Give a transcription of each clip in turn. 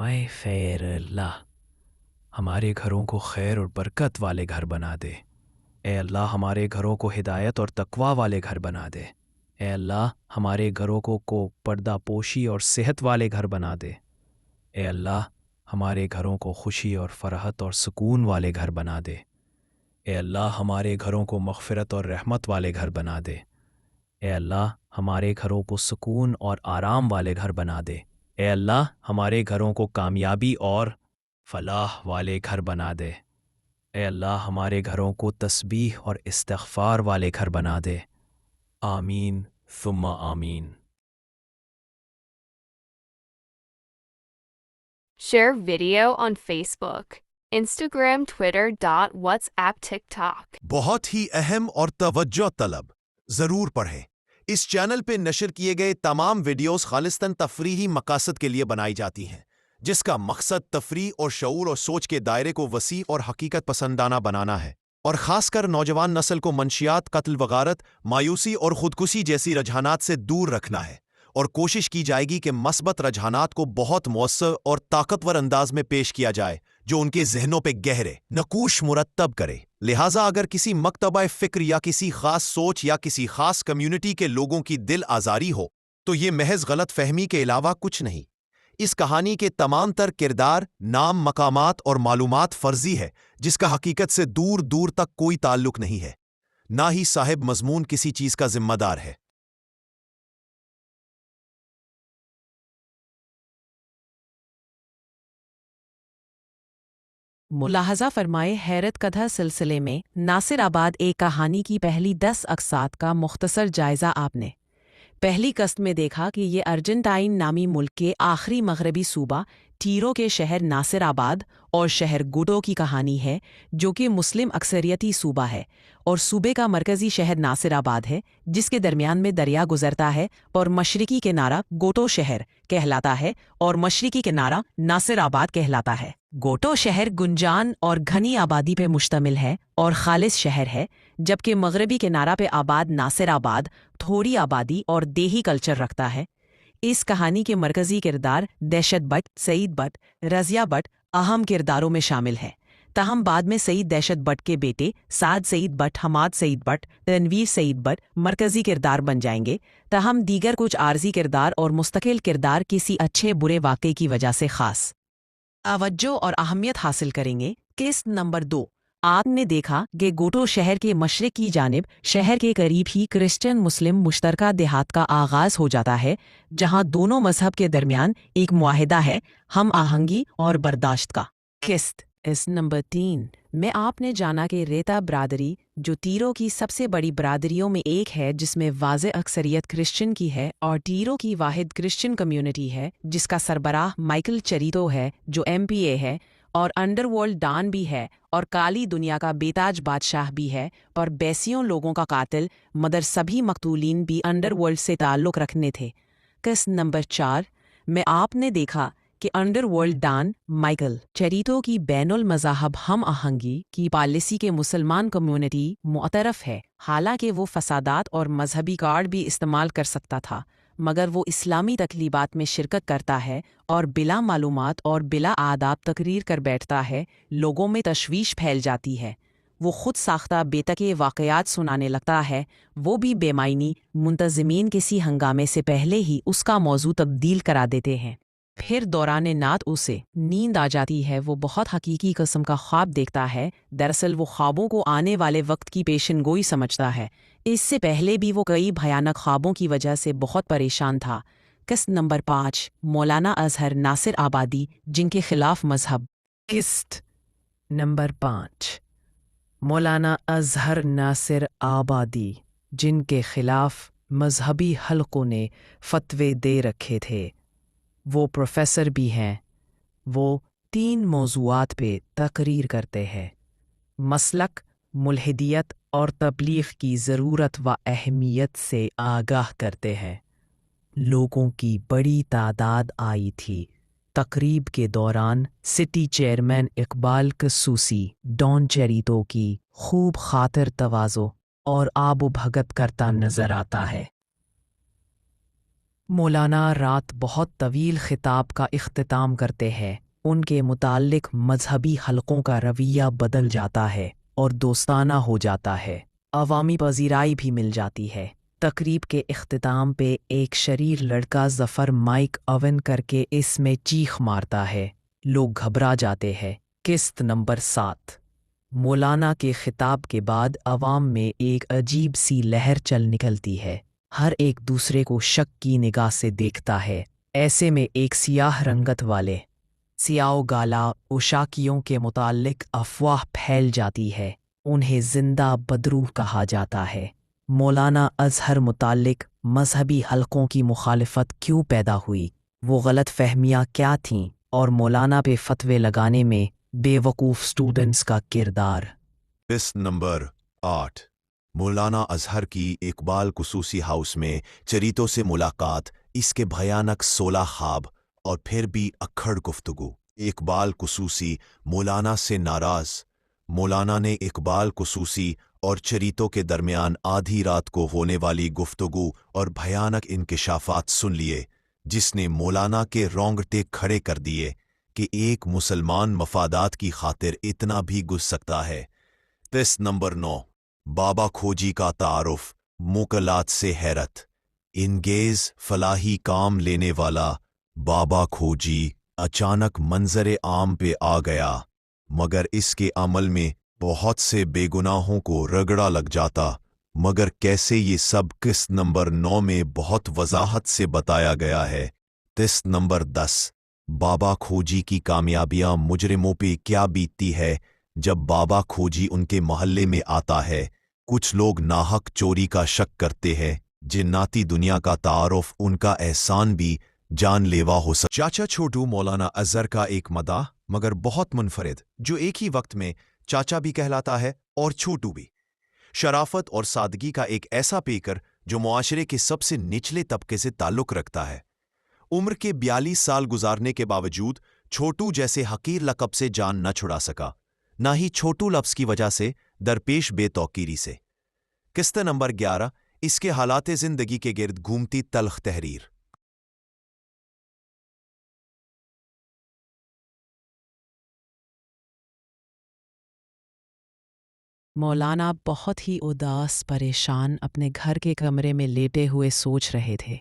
फरमाए खैर अल्लाह हमारे घरों को खैर और बरकत वाले घर बना दे। ए अल्लाह हमारे घरों को हिदायत और तकवा वाले घर बना दे। ए अल्लाह हमारे घरों को पर्दा पोशी और सेहत वाले घर बना दे। ए अल्लाह हमारे घरों को खुशी और फराहत और सुकून वाले घर बना दे। ए अल्लाह हमारे घरों को मग़फ़िरत और रहमत वाले घर बना दे। ए अल्लाह हमारे घरों को सुकून और आराम वाले घर बना दे। ए अल्लाह हमारे घरों को कामयाबी और फलाह वाले घर बना दे। ए अल्लाह हमारे घरों को तस्बीह और इस्तिग़फ़ार वाले घर बना दे। आमीन सुम्मा आमीन। Share video on Facebook, Instagram, Twitter, WhatsApp, TikTok. बहुत ही अहम और तवज्जो तलब जरूर पढ़ें। इस चैनल पे नशर किए गए तमाम वीडियोस खालिस्तन तफरीही मकासद के लिए बनाई जाती हैं, जिसका मकसद तफरीह और शऊर और सोच के दायरे को वसी और हकीकत पसंदाना बनाना है, और ख़ासकर नौजवान नस्ल को मंशियात, कत्ल वगारत, मायूसी और ख़ुदकुशी जैसी रुझानात से दूर रखना है। और कोशिश की जाएगी कि मस्बत रुझानात को बहुत मौसर और ताकतवर अंदाज में पेश किया जाए, जो उनके जहनों पे गहरे नकूश मुरतब करे। लिहाजा अगर किसी मकतबा फ़िक्र या किसी ख़ास सोच या किसी ख़ास कम्युनिटी के लोगों की दिल आज़ारी हो, तो ये महज गलत फहमी के अलावा कुछ नहीं। इस कहानी के तमाम तर किरदार, नाम, मकामात और मालूमात फ़र्ज़ी है, जिसका हकीकत से दूर दूर तक कोई ताल्लुक नहीं है। ना ही साहिब मज़मून किसी चीज़ का ज़िम्मेदार है। मुलाहजा फरमाए हैरत कथा सिलसिले में नासिर आबाद एक कहानी की पहली 10 अक़सात का मुख्तसर जायज़ा। आपने पहली कस्त में देखा कि ये अर्जेंटाइन नामी मुल्क के आखिरी मगरबी सूबा टीरो के शहर नासिर आबाद और शहर गुडो की कहानी है, जो कि मुस्लिम अक्सरियती सूबा है, और सूबे का मरकज़ी शहर नासिर आबाद है, जिसके दरमियान में दरिया गुजरता है, और मशरिकी किनारा गोटो शहर कहलाता है और मशरिकी किनारा नासिर आबाद कहलाता है। गोटो शहर गुंजान और घनी आबादी पे मुश्तमिल है और खालिस शहर है, जबकि मगरबी किनारा पे आबाद नासिर आबाद थोड़ी आबादी और देही कल्चर रखता है। इस कहानी के मरकज़ी किरदार दहशत बट, सईद बट, रज़िया बट अहम किरदारों में शामिल है। ताहम बाद में सईद दहशत बट के बेटे साद सईद बट, हमाद सईद बट, रणवीर सईद बट मरकज़ी किरदार बन जाएंगे। ताहम दीगर कुछ आर्जी किरदार और मुस्तकिल किरदार किसी अच्छे बुरे वाक़े की वजह से ख़ास तवज्जो और अहमियत हासिल करेंगे। किस्त नंबर 2, आपने देखा कि गोटो शहर के मशरिक की जानिब शहर के करीब ही क्रिश्चियन मुस्लिम मुश्तरका देहात का आगाज़ हो जाता है, जहां दोनों मजहब के दरमियान एक मुआहिदा है, हम आहंगी और बर्दाश्त का। किस्त इस नंबर 3 में आपने जाना कि रेता बरादरी, जो टीरो की सबसे बड़ी बरादरियों में एक है, जिसमें वाज़े अक्सरियत क्रिश्चियन की है, और टीरो की वाहिद क्रिश्चियन कम्युनिटी है जिसका सरबराह माइकल चरीतो है, जो MPA है, और अंडरवर्ल्ड डॉन भी है, और काली दुनिया का बेताज बादशाह भी है, और बैसियों लोगों का कातिल, मगर सभी मकतूलीन भी अंडरवर्ल्ड से ताल्लुक़ रखने थे। किस्त नंबर 4 में आपने देखा कि अंडरवर्ल्ड डॉन माइकल चरीतो की बैनुल मज़ाहब हम आहंगी की पॉलिसी के मुसलमान कम्युनिटी मुअतरफ है। हालांकि वो फसादात और मजहबी कार्ड भी इस्तेमाल कर सकता था, मगर वो इस्लामी तकलीबात में शिरकत करता है और बिला मालूमात और बिला आदाब तकरीर कर बैठता है। लोगों में तशवीश फैल जाती है। वो खुद साख्ता बेतके वाक़यात सुनाने लगता है, वो भी बेमायनी। मुंतज़मीन किसी हंगामे से पहले ही उसका मौजू तब्दील करा देते हैं। फिर दौरान नात उसे नींद आ जाती है। वो बहुत हकीकी किस्म का ख्वाब देखता है। दरअसल वो ख्वाबों को आने वाले वक्त की पेशनगोई समझता है। इससे पहले भी वो कई भयानक ख्वाबों की वजह से बहुत परेशान था। किस्त नंबर 5 मौलाना अजहर नासिर आबादी, जिनके खिलाफ मजहब। किस्त नंबर 5 मौलाना अजहर नासिर आबादी, जिनके खिलाफ मजहबी हलकों ने फतवे दे रखे थे। वो प्रोफेसर भी हैं। वो 3 मौज़ूआत पे तकरीर करते हैं। मसलक, मुल्हिदियत और तबलीग की ज़रूरत व अहमियत से आगाह करते हैं। लोगों की बड़ी तादाद आई थी। तकरीब के दौरान सिटी चेयरमैन इकबाल कसूसी डॉन चेरीतो की खूब खातिर तवाज़ो और आबो भगत करता नज़र आता है। مولانا رات بہت طویل خطاب کا اختتام کرتے ہیں۔ ان کے متعلق مذہبی حلقوں کا رویہ بدل جاتا ہے اور دوستانہ ہو جاتا ہے۔ عوامی پذیرائی بھی مل جاتی ہے۔ تقریب کے اختتام پہ ایک شریر لڑکا ظفر مائک آن کر کے اس میں چیخ مارتا ہے۔ لوگ گھبرا جاتے ہیں۔ قسط نمبر 7۔ مولانا کے خطاب کے بعد عوام میں ایک عجیب سی لہر چل نکلتی ہے۔ ہر ایک دوسرے کو شک کی نگاہ سے دیکھتا ہے۔ ایسے میں ایک سیاہ رنگت والے سیاہ گالا اوشاکیوں کے متعلق افواہ پھیل جاتی ہے۔ انہیں زندہ بدروح کہا جاتا ہے۔ مولانا اظہر متعلق مذہبی حلقوں کی مخالفت کیوں پیدا ہوئی؟ وہ غلط فہمیاں کیا تھیں؟ اور مولانا پہ فتوے لگانے میں بے وقوف سٹوڈنٹس کا کردار۔ قسط نمبر 8۔ مولانا اظہر کی اقبال خصوصی ہاؤس میں چریتوں سے ملاقات، اس کے بھیانک 16 خواب اور پھر بھی اکھڑ گفتگو۔ اقبال خصوصی مولانا سے ناراض۔ مولانا نے اقبال خصوصی اور چریتوں کے درمیان آدھی رات کو ہونے والی گفتگو اور بھیانک انکشافات سن لیے، جس نے مولانا کے رونگٹے کھڑے کر دیے کہ ایک مسلمان مفادات کی خاطر اتنا بھی گھس سکتا ہے۔ قسط نمبر 9۔ بابا کھوجی کا تعارف، موکلات سے حیرت۔ انگیز فلاحی کام لینے والا بابا کھوجی اچانک منظر عام پہ آ گیا، مگر اس کے عمل میں بہت سے بے گناہوں کو رگڑا لگ جاتا۔ مگر کیسے، یہ سب قسط نمبر 9 میں بہت وضاحت سے بتایا گیا ہے۔ قسط نمبر 10۔ بابا کھوجی کی کامیابیاں مجرموں پہ کیا بیتتی ہے جب بابا کھوجی ان کے محلے میں آتا ہے۔ کچھ لوگ ناحق چوری کا شک کرتے ہیں۔ جناتی دنیا کا تعارف، ان کا احسان بھی جان لیوا ہو سکتا۔ چاچا چھوٹو مولانا اظہر کا ایک مداح مگر بہت منفرد، جو ایک ہی وقت میں چاچا بھی کہلاتا ہے اور چھوٹو بھی۔ شرافت اور سادگی کا ایک ایسا پیکر جو معاشرے کے سب سے نچلے طبقے سے تعلق رکھتا ہے۔ عمر کے 42 سال گزارنے کے باوجود چھوٹو جیسے حقیر لقب سے جان نہ چھڑا سکا، نہ ہی چھوٹو لفظ کی وجہ سے درپیش بے توقیری سے۔ قسط نمبر 11۔ اس کے حالات زندگی کے گرد گھومتی تلخ تحریر۔ مولانا بہت ہی اداس پریشان اپنے گھر کے کمرے میں لیٹے ہوئے سوچ رہے تھے۔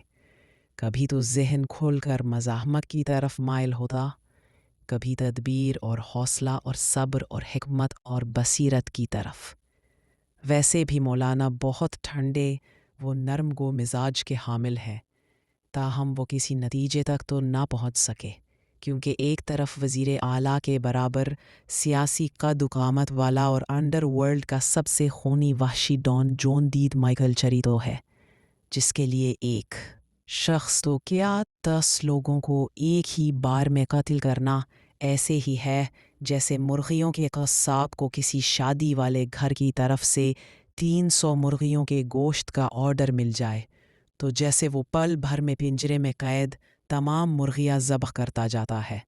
کبھی تو ذہن کھول کر مزاحمت کی طرف مائل ہوتا، کبھی تدبیر اور حوصلہ اور صبر اور حکمت اور بصیرت کی طرف۔ ویسے بھی مولانا بہت ٹھنڈے وہ نرم گو مزاج کے حامل ہیں، تاہم وہ کسی نتیجے تک تو نہ پہنچ سکے، کیونکہ ایک طرف وزیر اعلیٰ کے برابر سیاسی قد و قامت والا اور انڈر ورلڈ کا سب سے خونی وحشی ڈان جون ڈیڈ مائیکل چریتو ہے، جس کے لیے ایک شخص تو کیا 10 لوگوں کو ایک ہی بار میں قتل کرنا ایسے ہی ہے جیسے مرغیوں کے قصاب کو کسی شادی والے گھر کی طرف سے 300 مرغیوں کے گوشت کا آرڈر مل جائے تو جیسے وہ پل بھر میں پنجرے میں قید تمام مرغیاں ذبح کرتا جاتا ہے۔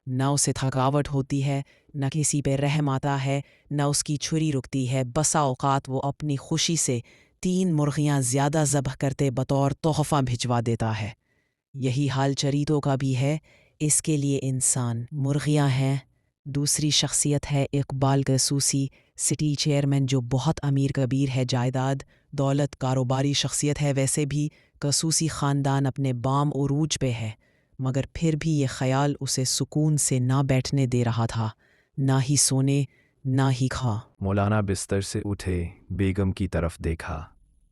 نہ اسے تھکاوٹ ہوتی ہے، نہ کسی پہ رحم آتا ہے، نہ اس کی چھری رکتی ہے۔ بسا اوقات وہ اپنی خوشی سے 3 مرغیاں زیادہ ذبح کرتے بطور تحفہ بھجوا دیتا ہے۔ یہی حال چریتوں کا بھی ہے۔ اس کے لیے انسان مرغیاں ہیں۔ دوسری شخصیت ہے اقبال خصوصی، سٹی چیئرمین، جو بہت امیر کبیر ہے، جائیداد، دولت، کاروباری شخصیت ہے۔ ویسے بھی خصوصی خاندان اپنے بام عروج پہ ہے، مگر پھر بھی یہ خیال اسے سکون سے نہ بیٹھنے دے رہا تھا، نہ ہی سونے نہ ہی کھا۔ مولانا بستر سے اٹھے، بیگم کی طرف دیکھا۔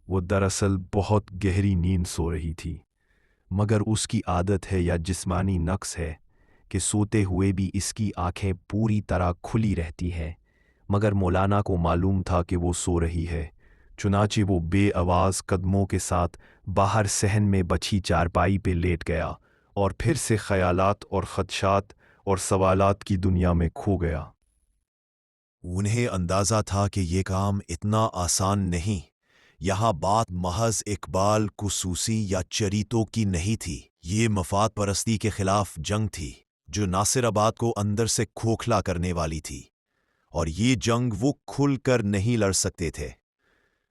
وہ دراصل بہت گہری نیند سو رہی تھی، مگر اس کی عادت ہے یا جسمانی نقص ہے کہ سوتے ہوئے بھی اس کی آنکھیں پوری طرح کھلی رہتی ہیں، مگر مولانا کو معلوم تھا کہ وہ سو رہی ہے، چنانچہ وہ بے آواز قدموں کے ساتھ باہر صحن میں بچھی چارپائی پہ لیٹ گیا اور پھر سے خیالات اور خدشات اور سوالات کی دنیا میں کھو گیا۔ انہیں اندازہ تھا کہ یہ کام اتنا آسان نہیں۔ یہاں بات محض اقبال خصوصی یا چریتوں کی نہیں تھی، یہ مفاد پرستی کے خلاف جنگ تھی جو ناصر آباد کو اندر سے کھوکھلا کرنے والی تھی، اور یہ جنگ وہ کھل کر نہیں لڑ سکتے تھے۔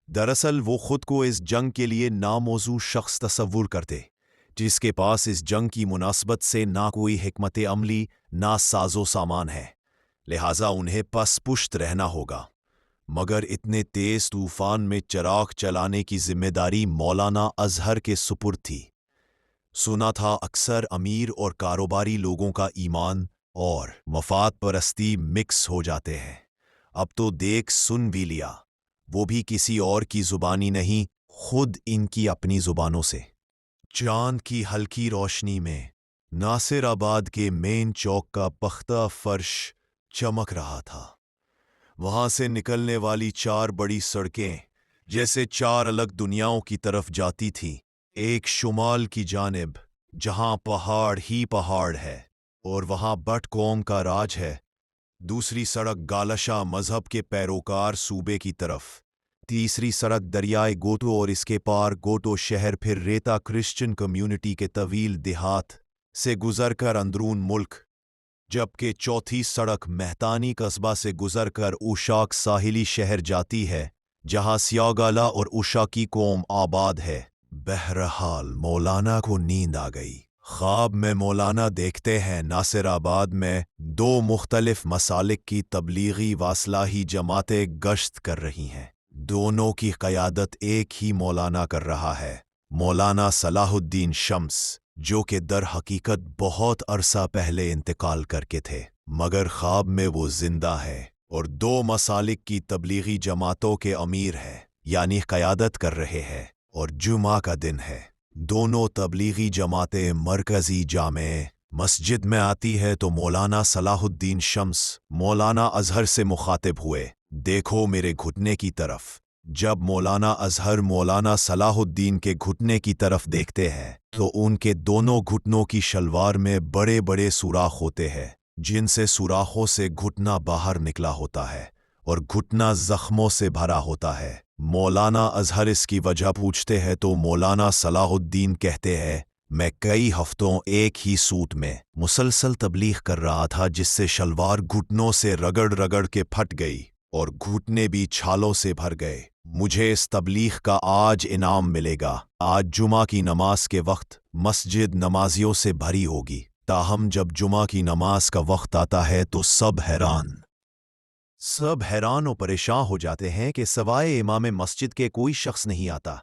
دراصل وہ خود کو اس جنگ کے لیے ناموزوں شخص تصور کرتے۔ जिसके पास इस जंग की मुनासबत से ना कोई हिकमत अमली ना साजो सामान है, लिहाजा उन्हें पस पुश्त रहना होगा। मगर इतने तेज तूफान में चराग चलाने की जिम्मेदारी मौलाना अजहर के सुपुर्द थी। सुना था अक्सर अमीर और कारोबारी लोगों का ईमान और मफाद परस्ती मिक्स हो जाते हैं। अब तो देख सुन भी लिया, वो भी किसी और की जुबानी नहीं, खुद इनकी अपनी जुबानों से। चांद की हल्की रोशनी में नासिराबाद के मेन चौक का पख्ता फर्श चमक रहा था। वहां से निकलने वाली 4 बड़ी सड़कें जैसे 4 अलग दुनियाओं की तरफ जाती थीं। एक शुमाल की जानिब जहां पहाड़ ही पहाड़ है और वहां बट कौम का राज है, दूसरी सड़क गालशा मजहब के पैरोकार सूबे की तरफ, तीसरी सड़क दरियाए गोटो और इसके पार गोटो शहर, फिर रेता क्रिश्चियन कम्युनिटी के तवील देहात से गुजरकर अंदरून मुल्क, जबकि चौथी सड़क मेहतानी कस्बा से गुजरकर उशाक साहिली शहर जाती है जहां सियागाला और उशा की कौम आबाद है। बहरहाल मौलाना को नींद आ गई। ख्वाब में मौलाना देखते हैं नासिराबाद में 2 मुख्तलिफ मसालिक की तबलीगी वासलाही जमातें गश्त कर रही हैं। दोनों की क़यादत एक ही मौलाना कर रहा है, मौलाना सलाहुद्दीन शम्स, जो कि दर हकीकत बहुत अरसा पहले इंतकाल करके थे, मगर ख्वाब में वो जिंदा है और 2 मसालिक की तबलीगी जमातों के अमीर है, यानी क़यादत कर रहे हैं। और जुमा का दिन है। दोनों तबलीगी जमातें मरकजी जामे मस्जिद में आती है तो मौलाना सलाहुद्दीन शम्स मौलाना अजहर से मुखातिब हुए, देखो मेरे घुटने की तरफ। जब मौलाना अजहर मौलाना सलाहुद्दीन के घुटने की तरफ देखते हैं तो उनके दोनों घुटनों की शलवार में बड़े बड़े सुराख होते हैं, जिनसे सुराखों से घुटना बाहर निकला होता है और घुटना जख्मों से भरा होता है। मौलाना अजहर इसकी वजह पूछते हैं तो मौलाना सलाहुद्दीन कहते हैं, मैं कई हफ्तों एक ही सूट में मुसलसल तबलीग कर रहा था, जिससे शलवार घुटनों से रगड़ रगड़ के फट गई और घुटने भी छालों से भर गए। मुझे इस तबलीग का आज इनाम मिलेगा। आज जुमा की नमाज के वक्त मस्जिद नमाजियों से भरी होगी, ताहम जब जुमा की नमाज का वक्त आता है तो सब हैरान और परेशान हो जाते हैं कि सवाए इमाम मस्जिद के कोई शख्स नहीं आता।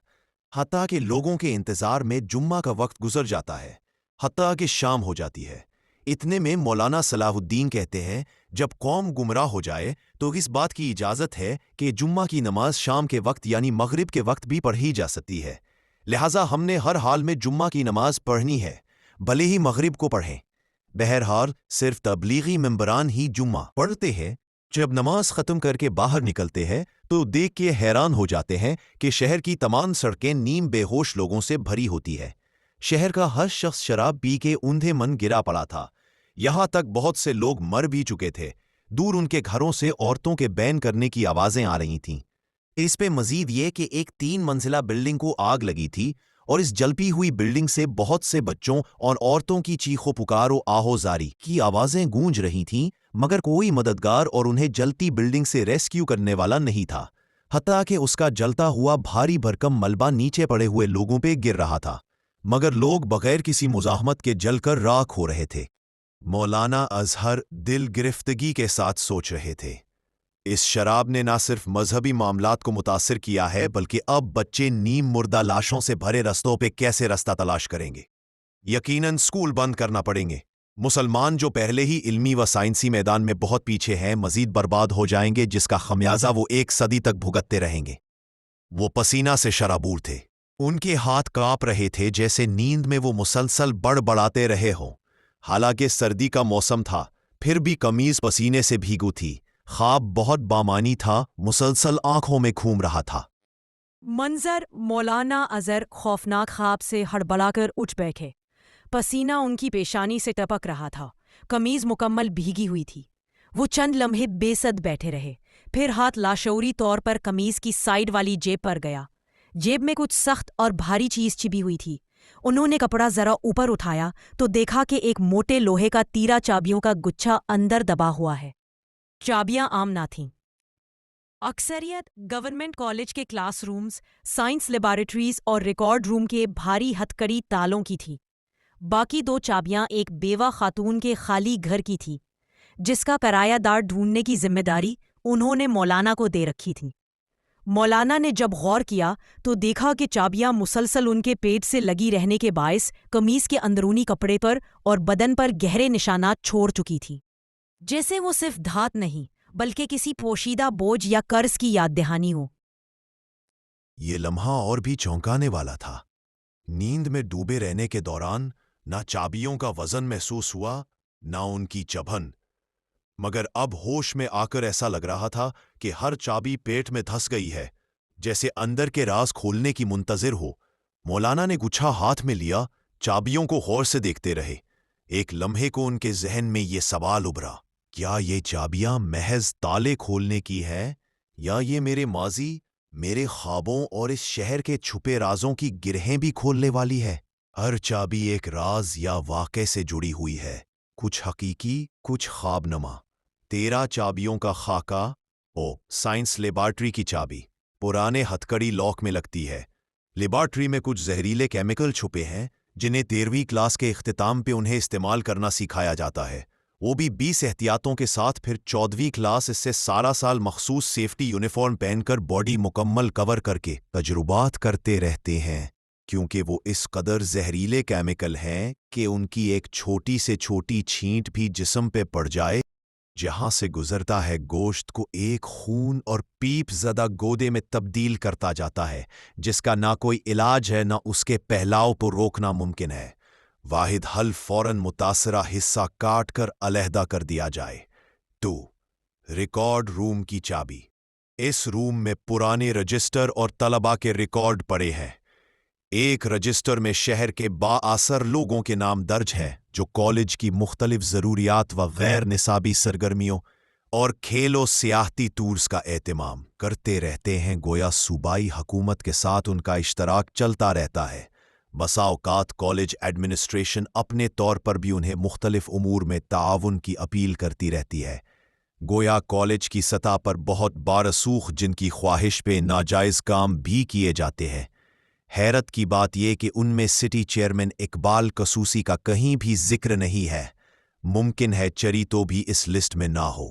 हत्ता कि लोगों के इंतज़ार में जुम्मा का वक्त गुजर जाता है, हत्ता कि शाम हो जाती है। इतने में मौलाना सलाहुद्दीन कहते हैं, जब कौम गुमराह हो जाए तो इस बात की इजाज़त है कि जुम्मा की नमाज शाम के वक्त यानी मगरिब के वक्त भी पढ़ी जा सकती है, लिहाजा हमने हर हाल में जुम्मा की नमाज पढ़नी है, भले ही मगरिब को पढ़ें। बहरहाल सिर्फ तबलीगी मेंबरान ही जुम्मा पढ़ते हैं। जब नमाज ख़त्म करके बाहर निकलते हैं तो देख के हैरान हो जाते हैं कि शहर की तमाम सड़कें नीम बेहोश लोगों से भरी होती है। शहर का हर शख्स शराब पी के ऊंधे मन गिरा पड़ा था, यहाँ तक बहुत से लोग मर भी चुके थे। दूर उनके घरों से औरतों के बैन करने की आवाज़ें आ रही थीं। इस पे मजीद ये कि एक 3 मंजिला बिल्डिंग को आग लगी थी और इस जलती हुई बिल्डिंग से बहुत से बच्चों और औरतों की चीखों पुकार और आहोजारी की आवाज़ें गूंज रही थीं, मगर कोई मददगार और उन्हें जलती बिल्डिंग से रेस्क्यू करने वाला नहीं था। हत्ता कि उसका जलता हुआ भारी भरकम मलबा नीचे पड़े हुए लोगों पे गिर रहा था, मगर लोग बगैर किसी मुजाहमत के जलकर राख हो रहे थे। मौलाना अजहर दिल गिरफ्तगी के साथ सोच रहे थे, इस शराब ने ना सिर्फ मजहबी मामलात को मुतासिर किया है, बल्कि अब बच्चे नीम मुर्दा लाशों से भरे रस्तों पे कैसे रास्ता तलाश करेंगे। यकीनन स्कूल बंद करना पड़ेंगे। मुसलमान जो पहले ही इल्मी व साइंसी मैदान में बहुत पीछे हैं, मजीद बर्बाद हो जाएंगे, जिसका खमियाजा वो 1 सदी तक भुगतते रहेंगे। वो पसीना से शराबूर थे, उनके हाथ कांप रहे थे जैसे नींद में वो मुसलसल बड़बड़ाते रहे हों। हालांकि सर्दी का मौसम था, फिर भी कमीज पसीने से भीगू थी। ख्वाब बहुत बामानी था, मुसलसल आंखों में घूम रहा था। मंजर मौलाना अजहर खौफनाक ख्वाब से हड़बड़ाकर उठ बैठे। पसीना उनकी पेशानी से टपक रहा था, कमीज मुकम्मल भीगी हुई थी। वो चंद लम्हे बेसद बैठे रहे, फिर हाथ लाशऊरी तौर पर कमीज की साइड वाली जेब पर गया। जेब में कुछ सख्त और भारी चीज छिपी हुई थी। उन्होंने कपड़ा जरा ऊपर उठाया तो देखा कि एक मोटे लोहे का तीरा चाबियों का गुच्छा अंदर दबा हुआ है। चाबियां आम ना थीं। अक्सरियत गवर्नमेंट कॉलेज के क्लासरूम्स, साइंस लेबॉरेटरीज और रिकॉर्ड रूम के भारी हथकड़ी तालों की थी। باقی 2 چابیاں ایک بیوہ خاتون کے خالی گھر کی تھی جس کا کرایہ دار ڈھونڈنے کی ذمہ داری انہوں نے مولانا کو دے رکھی تھی۔ مولانا نے جب غور کیا تو دیکھا کہ چابیاں مسلسل ان کے پیٹ سے لگی رہنے کے باعث قمیص کے اندرونی کپڑے پر اور بدن پر گہرے نشانات چھوڑ چکی تھی، جیسے وہ صرف دھات نہیں بلکہ کسی پوشیدہ بوجھ یا قرض کی یاد دہانی ہو۔ یہ لمحہ اور بھی چونکانے والا تھا۔ نیند میں ڈوبے رہنے کے دوران نہ چابیوں کا وزن محسوس ہوا نہ ان کی چبھن، مگر اب ہوش میں آ کر ایسا لگ رہا تھا کہ ہر چابی پیٹ میں دھس گئی ہے، جیسے اندر کے راز کھولنے کی منتظر ہو۔ مولانا نے گچھا ہاتھ میں لیا، چابیوں کو غور سے دیکھتے رہے۔ ایک لمحے کو ان کے ذہن میں یہ سوال ابھرا، کیا یہ چابیاں محض تالے کھولنے کی ہے یا یہ میرے ماضی، میرے خوابوں اور اس شہر کے چھپے رازوں کی گرہیں بھی کھولنے والی ہے؟ ہر چابی ایک راز یا واقعے سے جڑی ہوئی ہے، کچھ حقیقی، کچھ خواب نما۔ 13 چابیوں کا خاکہ۔ سائنس لیبارٹری کی چابی پرانے ہتھکڑی لاک میں لگتی ہے۔ لیبارٹری میں کچھ زہریلے کیمیکل چھپے ہیں جنہیں 13ویں کلاس کے اختتام پہ انہیں استعمال کرنا سکھایا جاتا ہے، وہ بھی 20 احتیاطوں کے ساتھ۔ پھر 14ویں کلاس اس سے سارا سال مخصوص سیفٹی یونیفارم پہن کر باڈی مکمل کور کر کے تجربات کرتے رہتے ہیں، کیونکہ وہ اس قدر زہریلے کیمیکل ہیں کہ ان کی ایک چھوٹی سے چھوٹی چھینٹ بھی جسم پہ پڑ جائے، جہاں سے گزرتا ہے گوشت کو ایک خون اور پیپ زدہ گودے میں تبدیل کرتا جاتا ہے، جس کا نہ کوئی علاج ہے نہ اس کے پھیلاؤ کو روکنا ممکن ہے۔ واحد حل فوراً متاثرہ حصہ کاٹ کر علیحدہ کر دیا جائے۔ 2 ریکارڈ روم کی چابی۔ اس روم میں پرانے رجسٹر اور طلباء کے ریکارڈ پڑے ہیں۔ ایک رجسٹر میں شہر کے بااثر لوگوں کے نام درج ہیں جو کالج کی مختلف ضروریات و غیر نصابی سرگرمیوں اور کھیل و سیاحتی ٹورز کا اہتمام کرتے رہتے ہیں، گویا صوبائی حکومت کے ساتھ ان کا اشتراک چلتا رہتا ہے۔ بسا اوقات کالج ایڈمنسٹریشن اپنے طور پر بھی انہیں مختلف امور میں تعاون کی اپیل کرتی رہتی ہے، گویا کالج کی سطح پر بہت بارسوخ جن کی خواہش پہ ناجائز کام بھی کیے جاتے ہیں۔ حیرت کی بات یہ کہ ان میں سٹی چیئرمین اقبال قصوصی کا کہیں بھی ذکر نہیں ہے، ممکن ہے چری تو بھی اس لسٹ میں نہ ہو۔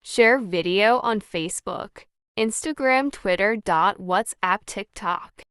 Share video on Facebook, Instagram, Twitter, WhatsApp, TikTok.